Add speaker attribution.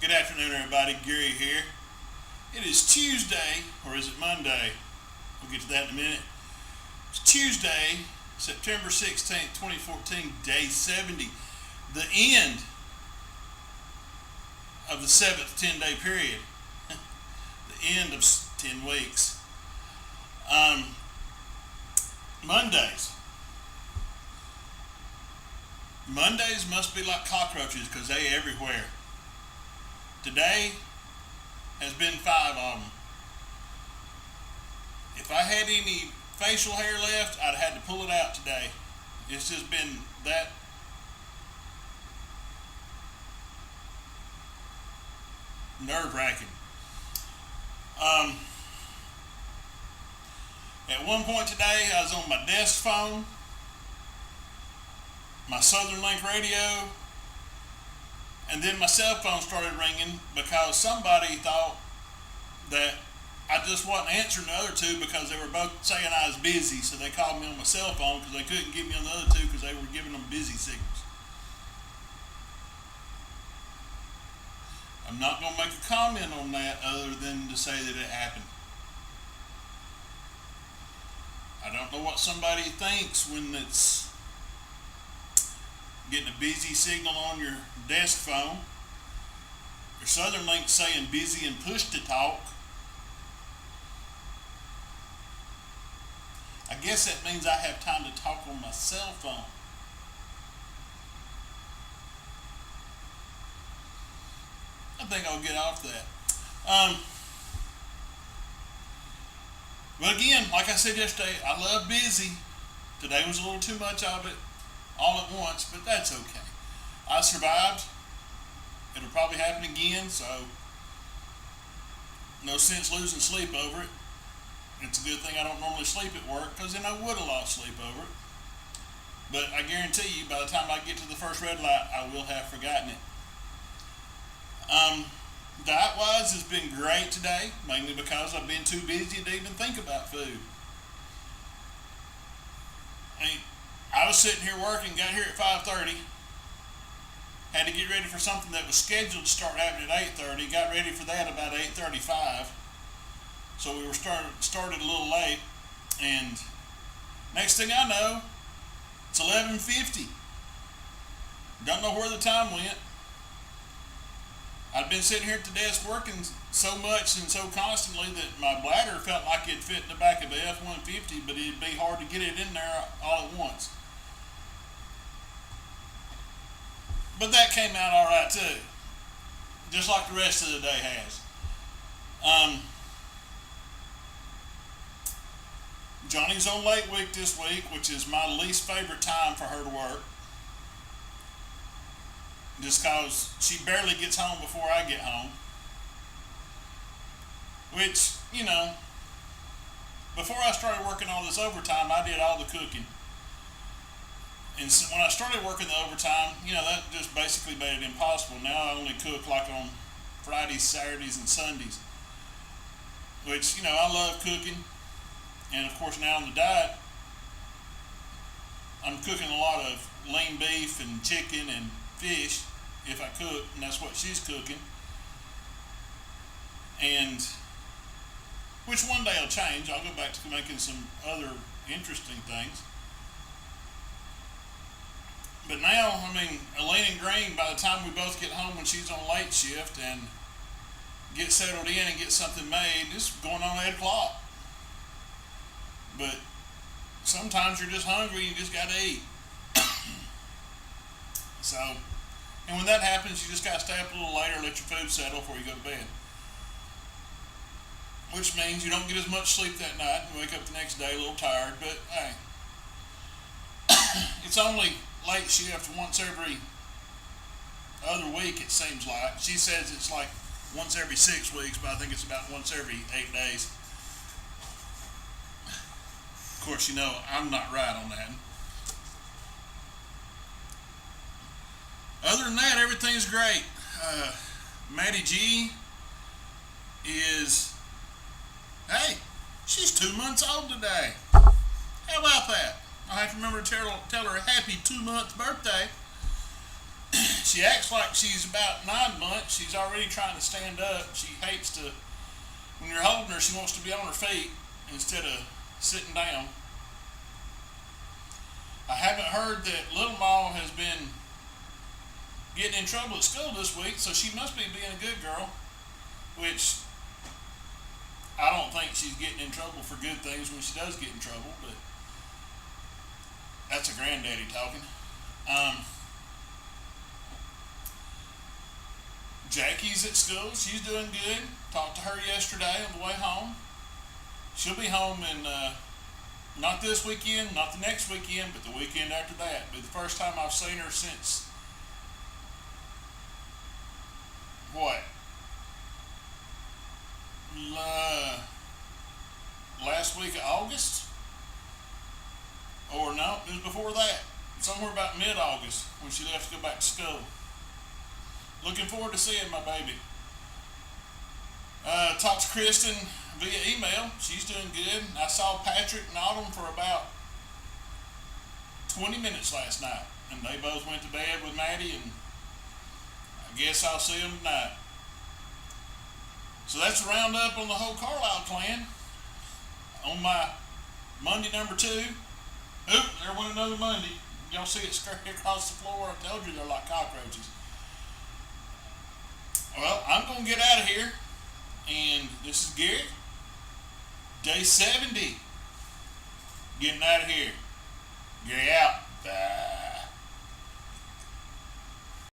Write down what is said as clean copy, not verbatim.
Speaker 1: Good afternoon, everybody. Gary here. It is Tuesday, or is it Monday? We'll get to that in a minute. It's Tuesday, September 16th, 2014, day 70. The end of the seventh 10-day period. The end of 10 weeks. Mondays. Mondays must be like cockroaches because they everywhere. Today has been 5 of them. If I had any facial hair left, I'd had to pull it out today. It's just been that nerve-wracking. At one point today, I was on my desk phone, my Southern Link radio, and then my cell phone started ringing because somebody thought that I just wasn't answering the other two because they were both saying I was busy, so they called me on my cell phone because they couldn't get me on the other two because they were giving them busy signals. I'm not going to make a comment on that other than to say that it happened. I don't know what somebody thinks when it's getting a busy signal on your desk phone. Your Southern Link saying busy and push to talk. I guess that means I have time to talk on my cell phone. I think I'll get off that. But again, like I said yesterday, I love busy. Today was a little too much of it all at once, but that's okay. I survived. It'll probably happen again, so no sense losing sleep over it. It's a good thing I don't normally sleep at work because then I would have lost sleep over it. But I guarantee you, by the time I get to the first red light, I will have forgotten it. Diet-wise, it's been great today, mainly because I've been too busy to even think about food. I was sitting here working, got here at 5:30, had to get ready for something that was scheduled to start happening at 8:30, got ready for that about 8:35, so we were started a little late, and next thing I know, it's 11:50. Don't know where the time went. I'd been sitting here at the desk working so much and so constantly that my bladder felt like it'd fit in the back of the F-150, but it'd be hard to get it in there all at once. But that came out all right too, just like the rest of the day has. Johnny's on late week this week, which is my least favorite time for her to work. Just because she barely gets home before I get home. Which, before I started working all this overtime, I did all the cooking. And so when I started working the overtime, that just basically made it impossible. Now I only cook like on Fridays, Saturdays, and Sundays. Which, I love cooking. And of course now on the diet, I'm cooking a lot of lean beef and chicken and fish if I cook, and that's what she's cooking. And which one day will change. I'll go back to making some other interesting things. But now, Elaine and Green, by the time we both get home when she's on late shift and get settled in and get something made, it's going on 8 o'clock. But sometimes you're just hungry, you just got to eat. And when that happens, you just got to stay up a little later, let your food settle before you go to bed. Which means you don't get as much sleep that night and wake up the next day a little tired, but hey. It's only late shift once every other week, it seems like. She says it's like once every 6 weeks, but I think it's about once every 8 days. Of course, I'm not right on that. Other than that, everything's great. Maddie G is, hey, she's 2 months old today. How about that? I have to remember to tell her a happy 2-month birthday. She acts like she's about 9 months. She's already trying to stand up. She hates to, when you're holding her, she wants to be on her feet instead of sitting down. I haven't heard that Little Ma has been getting in trouble at school this week, so she must be being a good girl, which I don't think she's getting in trouble for good things when she does get in trouble, but that's a granddaddy talking. Jackie's at school. She's doing good. Talked to her yesterday on the way home. She'll be home in not this weekend, not the next weekend, but the weekend after that. It'll be the first time I've seen her since what? Last week of August? Or no, it was before that. Somewhere about mid-August when she left to go back to school. Looking forward to seeing my baby. Talked to Kristen via email. She's doing good. I saw Patrick and Autumn for about 20 minutes last night, and they both went to bed with Maddie, and I guess I'll see them tonight. So that's a roundup on the whole Carlisle clan. On my Monday number 2. Oop, there went another Monday. Y'all see it scurry across the floor? I told you they're like cockroaches. Well, I'm going to get out of here. And this is Gary. Day 70. Getting out of here. Gary out. Bye.